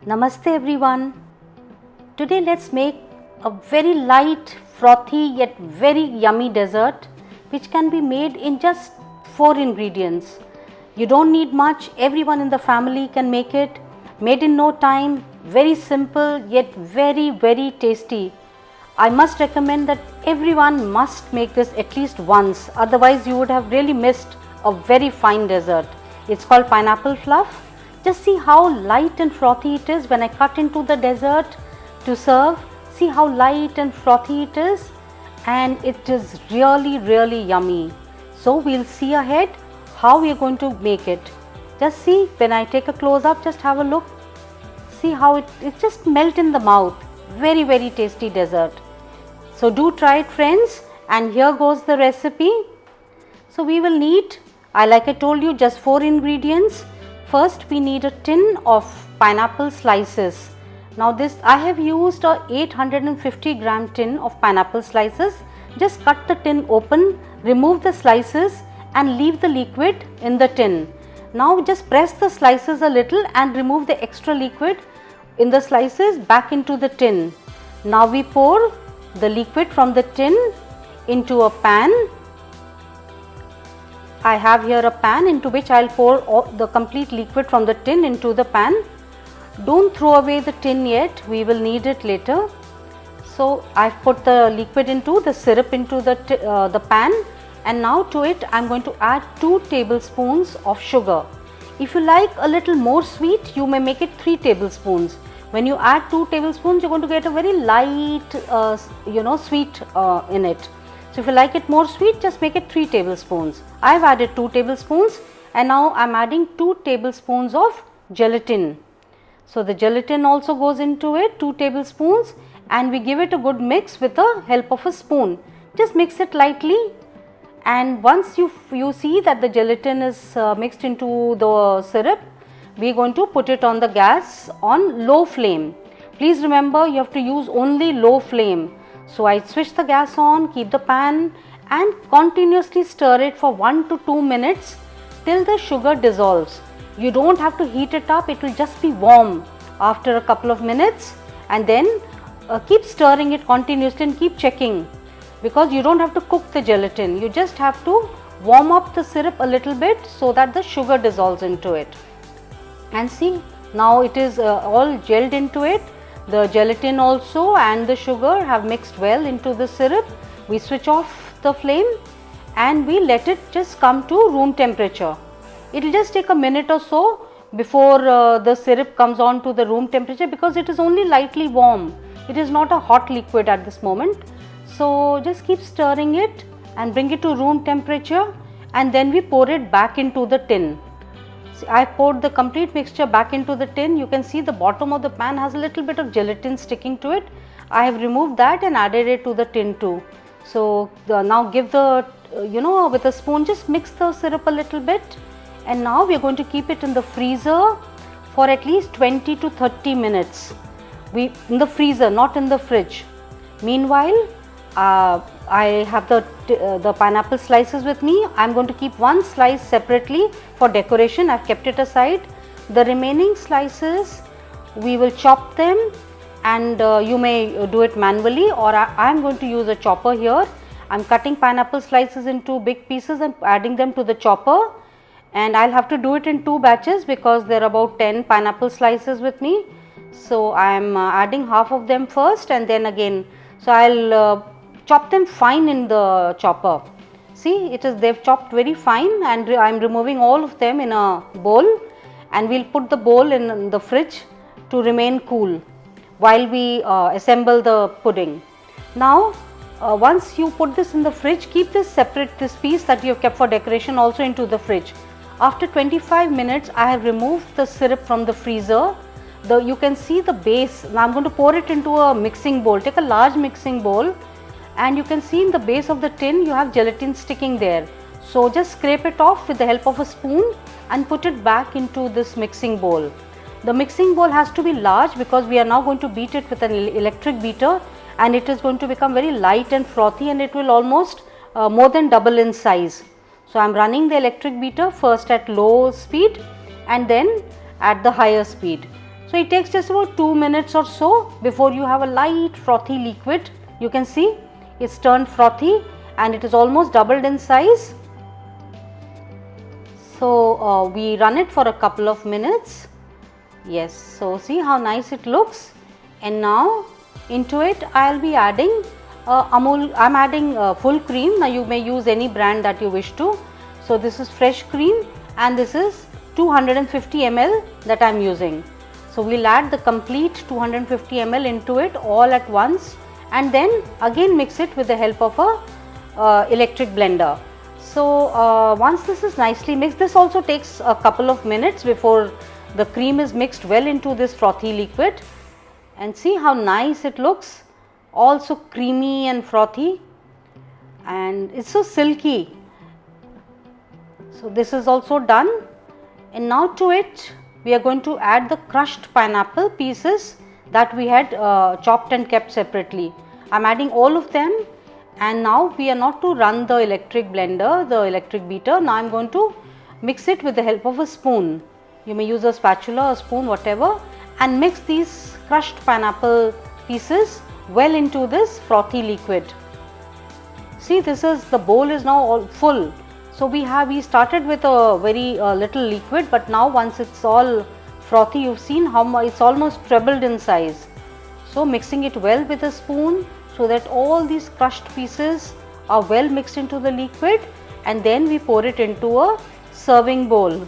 Namaste everyone. Today let's make a very light, frothy yet very yummy dessert which can be made in just 4 ingredients. You don't need much, everyone in the family can make it, made in no time, very simple yet very tasty. I must recommend that everyone must make this at least once, otherwise you would have really missed a very fine dessert. It's called pineapple fluff. Just see how light and frothy it is when I cut into the dessert to serve. See how light and frothy it is, and it is really yummy. So we'll see ahead how we are going to make it. Just see, when I take a close up, just have a look. See how it just melt in the mouth. Very tasty dessert. So do try it friends, and here goes the recipe. So we will need, like I told you, just 4 ingredients. First we need a tin of pineapple slices. Now this, I have used a 850 gram tin of pineapple slices. Just cut the tin open, remove the slices and leave the liquid in the tin. Now just press the slices a little and remove the extra liquid in the slices back into the tin. Now we pour the liquid from the tin into a pan. I have here a pan into which I will pour the complete liquid from the tin into the pan. Don't throw away the tin yet, we will need it later. So I have put the liquid into the syrup into the pan, and now to it I am going to add 2 tablespoons of sugar. If you like a little more sweet, you may make it 3 tablespoons. When you add 2 tablespoons, you are going to get a very light sweet in it. So if you like it more sweet, just make it 3 tablespoons. I have added 2 tablespoons, and now I am adding 2 tablespoons of gelatin. So the gelatin also goes into it, 2 tablespoons, and we give it a good mix with the help of a spoon. Just mix it lightly, and once you see that the gelatin is mixed into the syrup, we are going to put it on the gas on low flame. Please remember, you have to use only low flame. So I switch the gas on, keep the pan and continuously stir it for 1 to 2 minutes till the sugar dissolves. You don't have to heat it up, it will just be warm after a couple of minutes, and then keep stirring it continuously and keep checking, because you don't have to cook the gelatin, you just have to warm up the syrup a little bit so that the sugar dissolves into it. And see, now it is all gelled into it. The gelatin also and the sugar have mixed well into the syrup. We switch off the flame and we let it just come to room temperature. It will just take a minute or so before the syrup comes on to the room temperature, because it is only lightly warm. It is not a hot liquid at this moment. So just keep stirring it and bring it to room temperature, and then we pour it back into the tin. I poured the complete mixture back into the tin. You can see the bottom of the pan has a little bit of gelatin sticking to it. I have removed that and added it to the tin too. So now give the, with a spoon, just mix the syrup a little bit, and now we are going to keep it in the freezer for at least 20 to 30 minutes. In the freezer, not in the fridge. Meanwhile, I have the pineapple slices with me. I am going to keep one slice separately for decoration. I have kept it aside. The remaining slices, we will chop them, and you may do it manually, or I am going to use a chopper here. I am cutting pineapple slices into big pieces and adding them to the chopper, and I will have to do it in 2 batches because there are about 10 pineapple slices with me. So I am adding half of them first and then again. So I will chop them fine in the chopper. See, they've chopped very fine, and I am removing all of them in a bowl, and we will put the bowl in the fridge to remain cool while we assemble the pudding. Now once you put this in the fridge, keep this separate, this piece that you have kept for decoration, also into the fridge. After 25 minutes I have removed the syrup from the freezer. You can see the base. Now I am going to pour it into a mixing bowl. Take a large mixing bowl, and you can see in the base of the tin you have gelatin sticking there. So just scrape it off with the help of a spoon and put it back into this mixing bowl. The mixing bowl has to be large because we are now going to beat it with an electric beater, and it is going to become very light and frothy, and it will almost more than double in size. So I am running the electric beater first at low speed and then at the higher speed. So it takes just about 2 minutes or so before you have a light frothy liquid. You can see it's turned frothy and it is almost doubled in size. So we run it for a couple of minutes. Yes, so see how nice it looks. And now into it I will be adding Amul. I am adding full cream. Now you may use any brand that you wish to. So this is fresh cream and this is 250 ml that I am using. So we will add the complete 250 ml into it all at once and then again mix it with the help of a electric blender. So once this is nicely mixed, this also takes a couple of minutes before the cream is mixed well into this frothy liquid, and see how nice it looks, also creamy and frothy, and it's so silky. So this is also done, and now to it we are going to add the crushed pineapple pieces that we had chopped and kept separately. I am adding all of them, and now we are not to run the electric blender, the electric beater. Now I am going to mix it with the help of a spoon. You may use a spatula, a spoon, whatever, and mix these crushed pineapple pieces well into this frothy liquid. See, this is, the bowl is now all full. So we started with a very little liquid, but now once it's all frothy, you've seen how much it's almost trebled in size. So mixing it well with a spoon so that all these crushed pieces are well mixed into the liquid, and then we pour it into a serving bowl.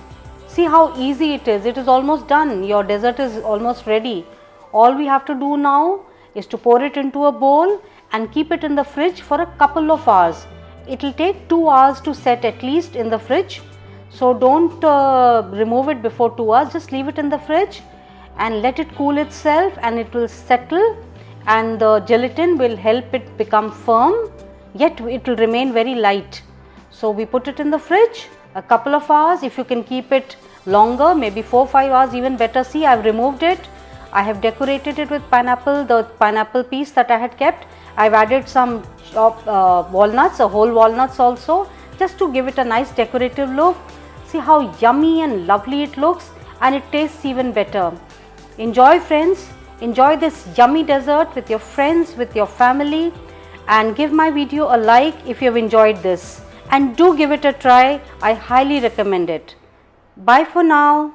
See how easy it is. It is almost done. Your dessert is almost ready. All we have to do now is to pour it into a bowl and keep it in the fridge for a couple of hours. It will take 2 hours to set at least in the fridge. So don't remove it before 2 hours. Just leave it in the fridge and let it cool itself, and it will settle, and the gelatin will help it become firm, yet it will remain very light. So we put it in the fridge a couple of hours. If you can keep it longer, maybe 4-5 hours, even better. See, I have removed it. I have decorated it with pineapple, the pineapple piece that I had kept. I have added some chopped walnuts, whole walnuts also, just to give it a nice decorative look. See how yummy and lovely it looks, and it tastes even better. Enjoy, friends. Enjoy this yummy dessert with your friends, with your family, and give my video a like if you have enjoyed this. And do give it a try. I highly recommend it. Bye for now.